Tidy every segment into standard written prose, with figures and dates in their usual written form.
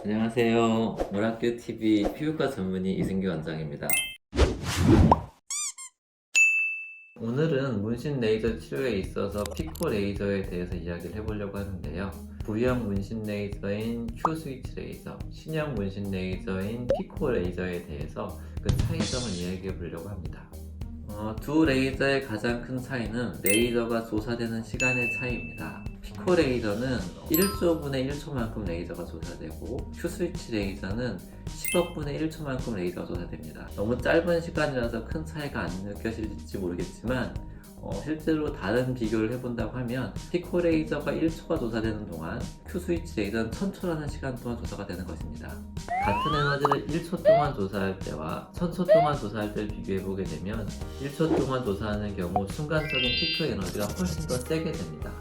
안녕하세요. 모라큐TV 피부과 전문의 이승규 원장입니다. 오늘은 문신 레이저 치료에 있어서 피코 레이저에 대해서 이야기를 해보려고 하는데요. 부위형 문신 레이저인 Q 스위치 레이저, 신형 문신 레이저인 피코 레이저에 대해서 그 차이점을 이야기해 보려고 합니다. 두 레이저의 가장 큰 차이는 레이저가 조사되는 시간의 차이입니다. 피코 레이저는 1조분의 1초만큼 레이저가 조사되고 Q 스위치 레이저는 10억분의 1초만큼 레이저가 조사됩니다. 너무 짧은 시간이라서 큰 차이가 안 느껴질지 모르겠지만 실제로 다른 비교를 해본다고 하면 피코 레이저가 1초가 조사되는 동안 Q 스위치 레이저는 1000초라는 시간 동안 조사가 되는 것입니다. 같은 에너지를 1초 동안 조사할 때와 1000초 동안 조사할 때를 비교해보게 되면 1초 동안 조사하는 경우 순간적인 피크 에너지가 훨씬 더 세게 됩니다.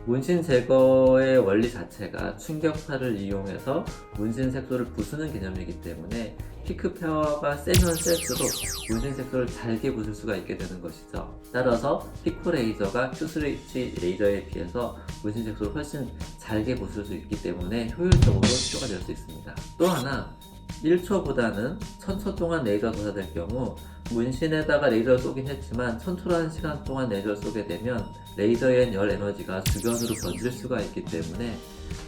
문신 제거의 원리 자체가 충격파를 이용해서 문신 색소를 부수는 개념이기 때문에 피크 파워가 세면 셀수록 문신 색소를 잘게 부술 수가 있게 되는 것이죠. 따라서 피코 레이저가 Q 스위치 레이저에 비해서 문신 색소를 훨씬 잘게 부술 수 있기 때문에 효율적으로 치료가 될 수 있습니다. 또 하나 1초보다는 1000초 동안 레이저 조사될 경우 문신에다가 레이저를 쏘긴 했지만 1000초라는 시간 동안 레이저를 쏘게 되면 레이저의 열 에너지가 주변으로 번질 수가 있기 때문에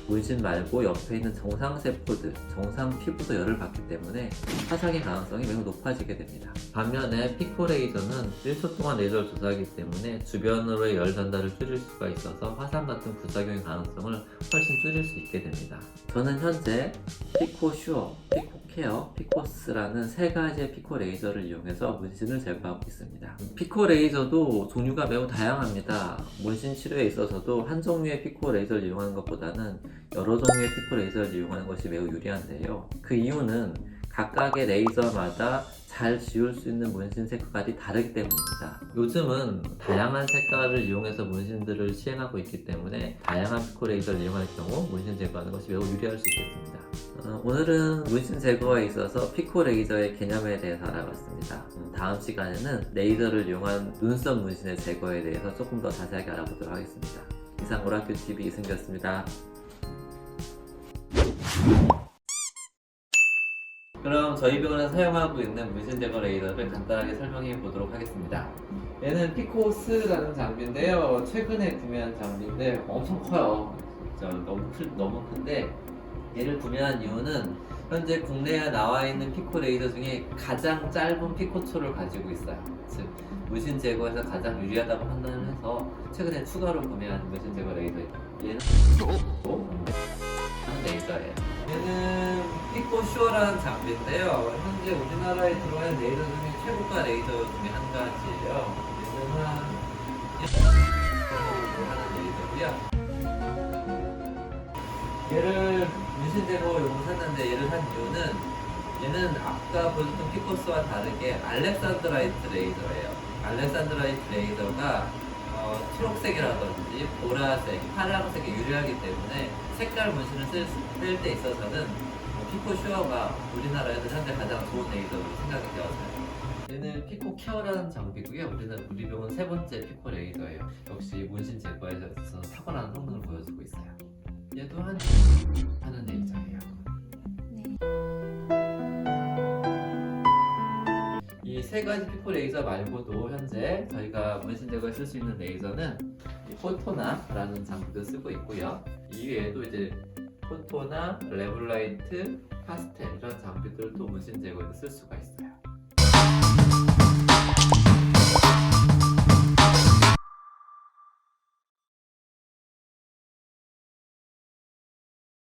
문신 말고 옆에 있는 정상세포들, 정상 피부도 열을 받기 때문에 화상의 가능성이 매우 높아지게 됩니다. 반면에 피코 레이저는 1초 동안 레이저를 조사하기 때문에 주변으로의 열 전달을 줄일 수가 있어서 화상 같은 부작용의 가능성을 훨씬 줄일 수 있게 됩니다. 저는 현재 피코 슈어, 피코 케어, 피코스라는 세 가지의 피코 레이저를 이용해서 문신을 제거하고 있습니다. 피코 레이저도 종류가 매우 다양합니다. 문신 치료에 있어서도 한 종류의 피코 레이저를 이용하는 것보다는 여러 종류의 피코 레이저를 이용하는 것이 매우 유리한데요. 그 이유는 각각의 레이저마다 잘 지울 수 있는 문신 색깔이 다르기 때문입니다. 요즘은 다양한 색깔을 이용해서 문신들을 시행하고 있기 때문에 다양한 피코 레이저를 이용할 경우 문신 제거하는 것이 매우 유리할 수 있겠습니다. 오늘은 문신 제거에 있어서 피코 레이저의 개념에 대해서 알아봤습니다. 다음 시간에는 레이저를 이용한 눈썹 문신의 제거에 대해서 조금 더 자세하게 알아보도록 하겠습니다. 이상 오라큐TV 이승규였습니다. 그럼 저희 병원에서 사용하고 있는 문신 제거 레이저를 간단하게 설명해 보도록 하겠습니다. 얘는 피코스라는 장비인데요. 최근에 구매한 장비인데 엄청 커요. 진짜 너무 큰데 얘를 구매한 이유는 현재 국내에 나와 있는 피코 레이저 중에 가장 짧은 피코초를 가지고 있어요. 즉 문신 제거에서 가장 유리하다고 판단을 해서 최근에 추가로 구매한 문신 제거 레이저예요. 얘는 레이저예요. 얘는 피코 슈어라는 장비인데요. 현재 우리나라에 들어와 있는 레이저 중에 최고가 레이저 중에 한 가지예요. 얘는 하는 레이저고요. 얘를 문신 제거용으로 샀는데 얘를 산 이유는 얘는 아까 보여줬던 피코스와 다르게 알렉산드라이트 레이저예요. 알렉산드라이트 레이저가 초록색이라든지 보라색, 파란색이 유리하기 때문에 색깔 문신을 쓸 때 있어서는 피코 슈어가 우리나라에서 현재 가장 좋은 레이저로 생각이 되어서요. 얘는 피코 케어라는 장비고요. 우리 병원 세 번째 피코 레이저예요. 역시 문신 제거에 있어서 탁월한 성능을 보여주고 있어요. 얘도 하는 레이저예요. 이 세 가지 피코 레이저 말고도 현재 저희가 문신 제거에 쓸 수 있는 레이저는 포토나라는 장비도 쓰고 있고요. 이외에도 이제 포토나, 레블라이트, 파스텔 이런 장비들도 문신 제거에 쓸 수가 있어요.